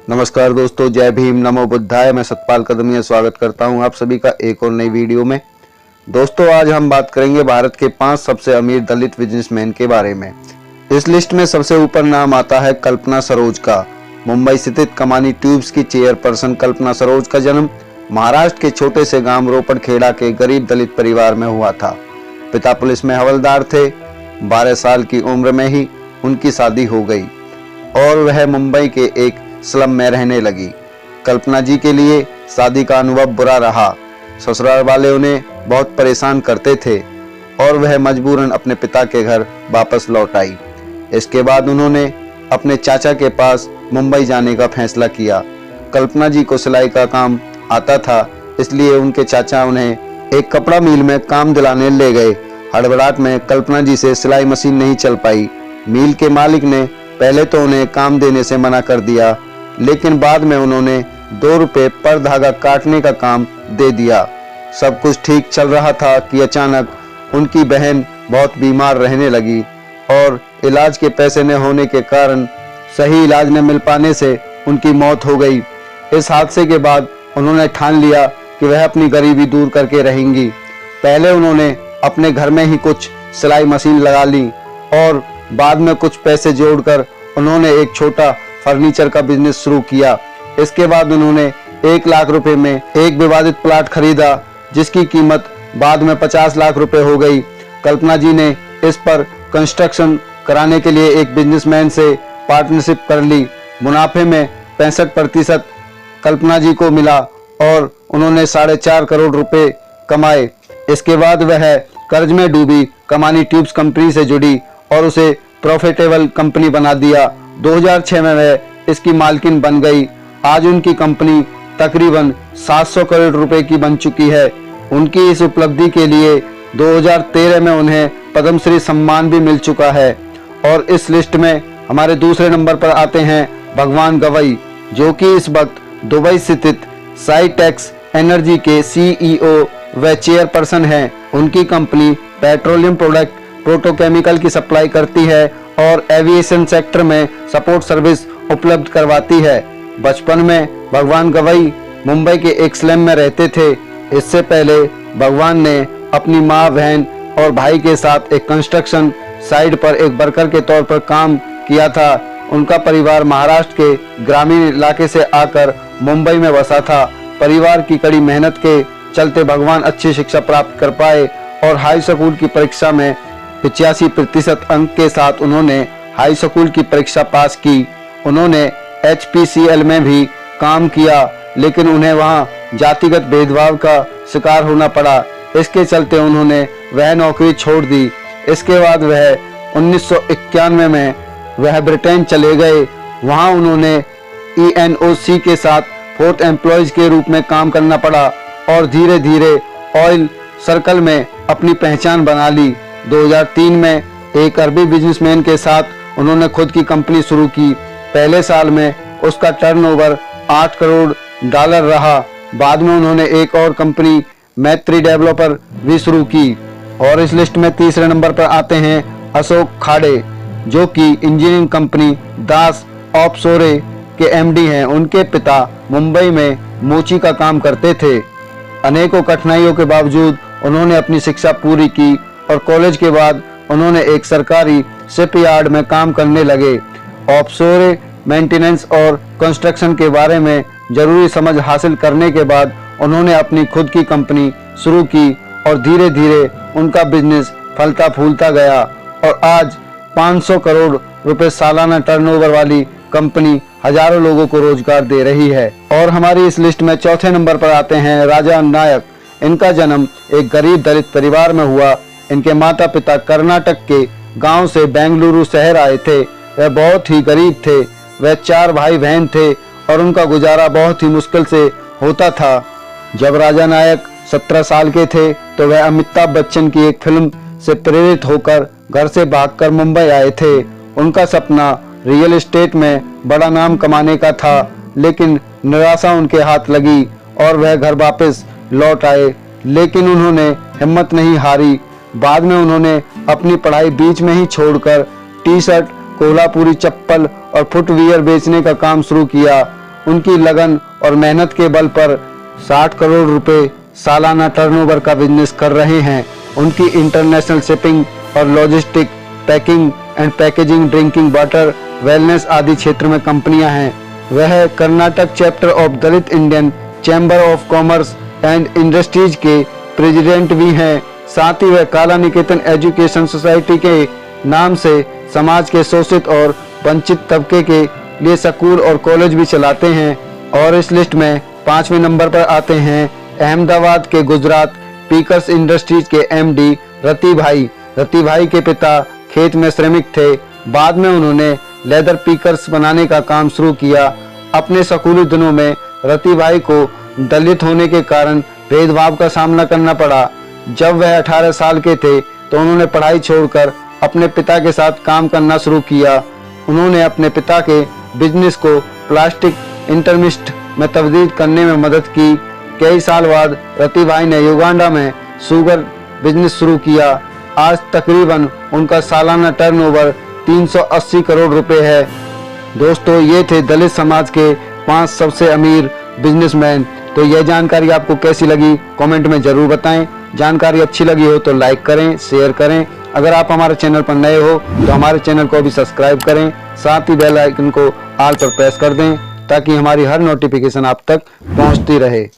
नमस्कार दोस्तों, जय भीम, नमो बुद्धाय। मैं सतपाल कदमिया स्वागत करता हूं आप सभी का एक और नई वीडियो में। दोस्तों, आज हम बात करेंगे भारत के 5 सबसे अमीर दलित बिजनेसमैन के बारे में। इस लिस्ट में सबसे ऊपर नाम आता है कल्पना सरोज का। मुंबई स्थित कमानी ट्यूब्स की चेयरपर्सन कल्पना सरोज का जन्म महाराष्ट्र के छोटे से गांव रोपड़खेड़ा के गरीब दलित परिवार में हुआ था। पिता पुलिस में हवलदार थे। 12 साल की उम्र में ही उनकी शादी हो गई और वह मुंबई के एक स्लम में रहने लगी। कल्पना जी के लिए शादी का अनुभव बुरा रहा। ससुराल वाले उन्हें बहुत परेशान करते थे और वह मजबूरन अपने पिता के घर वापस लौट आई। इसके बाद उन्होंने अपने चाचा के पास मुंबई जाने का फैसला किया। कल्पना जी को सिलाई का काम आता था, इसलिए उनके चाचा उन्हें एक कपड़ा मिल में काम दिलाने ले गए। हड़बड़ाहट में कल्पना जी से सिलाई मशीन नहीं चल पाई। मिल के मालिक ने पहले तो उन्हें काम देने से मना कर दिया, लेकिन बाद में उन्होंने 2 रुपए पर धागा काटने का काम दे दिया। सब कुछ ठीक चल रहा था कि अचानक उनकी बहन बहुत बीमार रहने लगी और इलाज के पैसे न होने के कारण सही इलाज न मिल पाने से उनकी मौत हो गई। इस हादसे के बाद उन्होंने ठान लिया कि वह अपनी गरीबी दूर करके रहेंगी। पहले उन्होंने अपने घर में ही कुछ सिलाई मशीन लगा ली और बाद में कुछ पैसे जोड़कर उन्होंने एक छोटा फर्नीचर का बिजनेस शुरू किया। इसके बाद उन्होंने 1 लाख रुपए में एक विवादित प्लाट खरीदा, जिसकी कीमत बाद में 50 लाख रुपए हो गई। कल्पना जी ने इस पर कंस्ट्रक्शन कराने के लिए एक बिजनेसमैन से पार्टनरशिप कर ली। मुनाफे में 65% कल्पना जी को मिला और उन्होंने 4.5 करोड़ रुपए कमाए। इसके बाद वह कर्ज में डूबी कमानी ट्यूब्स कंपनी से जुड़ी और उसे प्रॉफिटेबल कंपनी बना दिया। 2006 में वह इसकी मालकिन बन गई। आज उनकी कंपनी तकरीबन 700 करोड़ रुपए की बन चुकी है। उनकी इस उपलब्धि के लिए 2013 में उन्हें पद्मश्री सम्मान भी मिल चुका है। और इस लिस्ट में हमारे दूसरे नंबर पर आते हैं भगवान गवई, जो कि इस वक्त दुबई स्थित साइटेक्स एनर्जी के CEO व चेयरपर्सन हैं। उनकी कंपनी पेट्रोलियम प्रोडक्ट पेट्रोकेमिकल की सप्लाई करती है और एविएशन सेक्टर में सपोर्ट सर्विस उपलब्ध करवाती है। बचपन में भगवान गवई मुंबई के एक स्लम में रहते थे। इससे पहले भगवान ने अपनी मां, बहन और भाई के साथ एक कंस्ट्रक्शन साइट पर एक वर्कर के तौर पर काम किया था। उनका परिवार महाराष्ट्र के ग्रामीण इलाके से आकर मुंबई में बसा था। परिवार की कड़ी मेहनत के चलते भगवान अच्छी शिक्षा प्राप्त कर पाए और हाई स्कूल की परीक्षा में 85% अंक के साथ उन्होंने हाई स्कूल की परीक्षा पास की। उन्होंने HPCL में भी काम किया, लेकिन उन्हें वहां जातिगत भेदभाव का शिकार होना पड़ा। इसके चलते उन्होंने वह नौकरी छोड़ दी। इसके बाद वह 1991 में वह ब्रिटेन चले गए। वहां उन्होंने ENOC के साथ 4th एम्प्लॉयज के रूप में काम करना पड़ा और धीरे धीरे ऑयल सर्कल में अपनी पहचान बना ली। 2003 में एक अरबी बिजनेसमैन के साथ उन्होंने खुद की कंपनी शुरू की। पहले साल में उसका टर्नओवर 8 करोड़ डॉलर रहा। बाद में उन्होंने एक और कंपनी मैत्री डेवलपर भी शुरू की। और इस लिस्ट में तीसरे नंबर पर आते हैं अशोक खाड़े, जो कि इंजीनियरिंग कंपनी दास ऑफशोरे के MD हैं। उनके पिता मुंबई में मोची का काम करते थे। अनेकों कठिनाइयों के बावजूद उन्होंने अपनी शिक्षा पूरी की और कॉलेज के बाद उन्होंने एक सरकारी शिपयार्ड में काम करने लगे। ऑफशोर मेंटेनेंस और कंस्ट्रक्शन के बारे में जरूरी समझ हासिल करने के बाद उन्होंने अपनी खुद की कंपनी शुरू की और धीरे धीरे उनका बिजनेस फलता फूलता गया और आज 500 करोड़ रुपए सालाना टर्नओवर वाली कंपनी हजारों लोगों को रोजगार दे रही है। और हमारी इस लिस्ट में चौथे नंबर पर आते हैं राजा नायक। इनका जन्म एक गरीब दलित परिवार में हुआ। इनके माता पिता कर्नाटक के गांव से बेंगलुरु शहर आए थे। वह बहुत ही गरीब थे। वह 4 भाई बहन थे और उनका गुजारा बहुत ही मुश्किल से होता था। जब राजा नायक 17 साल के थे तो वह अमिताभ बच्चन की एक फिल्म से प्रेरित होकर घर से भागकर मुंबई आए थे। उनका सपना रियल एस्टेट में बड़ा नाम कमाने का था, लेकिन निराशा उनके हाथ लगी और वह घर वापस लौट आए। लेकिन उन्होंने हिम्मत नहीं हारी। बाद में उन्होंने अपनी पढ़ाई बीच में ही छोड़कर टी शर्ट, कोल्हापुरी चप्पल और फुटवियर बेचने का काम शुरू किया उनकी लगन और मेहनत के बल पर 60 करोड़ रुपए सालाना टर्नओवर का बिजनेस कर रहे हैं। उनकी इंटरनेशनल शिपिंग और logistic, packing and packaging, drinking water, wellness आदि क्षेत्र में कंपनियां हैं। वह Karnataka chapter of Dalit Indian chamber of commerce and industries के प्रेसिडेंट भी हैं। साथ ही वह काला निकेतन एजुकेशन सोसाइटी के नाम से समाज के शोषित और वंचित तबके के लिए स्कूल और कॉलेज भी चलाते हैं। और इस लिस्ट में 5वें नंबर पर आते हैं अहमदाबाद के गुजरात पीकर्स इंडस्ट्रीज के एमडी रति भाई। रति भाई के पिता खेत में श्रमिक थे। बाद में उन्होंने लेदर पीकर्स बनाने का काम शुरू किया। अपने स्कूली दिनों में रति भाई को दलित होने के कारण भेदभाव का सामना करना पड़ा। जब वह 18 साल के थे तो उन्होंने पढ़ाई छोड़कर अपने पिता के साथ काम करना शुरू किया। उन्होंने अपने पिता के बिजनेस को प्लास्टिक इंटरमिस्ट में तब्दील करने में मदद की। कई साल बाद रति भाई ने युगांडा में शुगर बिजनेस शुरू किया। आज तकरीबन उनका सालाना टर्नओवर 380 करोड़ रुपए है। दोस्तों, ये थे दलित समाज के 5 सबसे अमीर बिजनेसमैन। तो यह जानकारी आपको कैसी लगी कमेंट में जरूर बताएं। जानकारी अच्छी लगी हो तो लाइक करें, शेयर करें। अगर आप हमारे चैनल पर नए हो तो हमारे चैनल को भी सब्सक्राइब करें। साथ ही बेल आइकन को ऑल पर प्रेस कर दें ताकि हमारी हर नोटिफिकेशन आप तक पहुंचती रहे।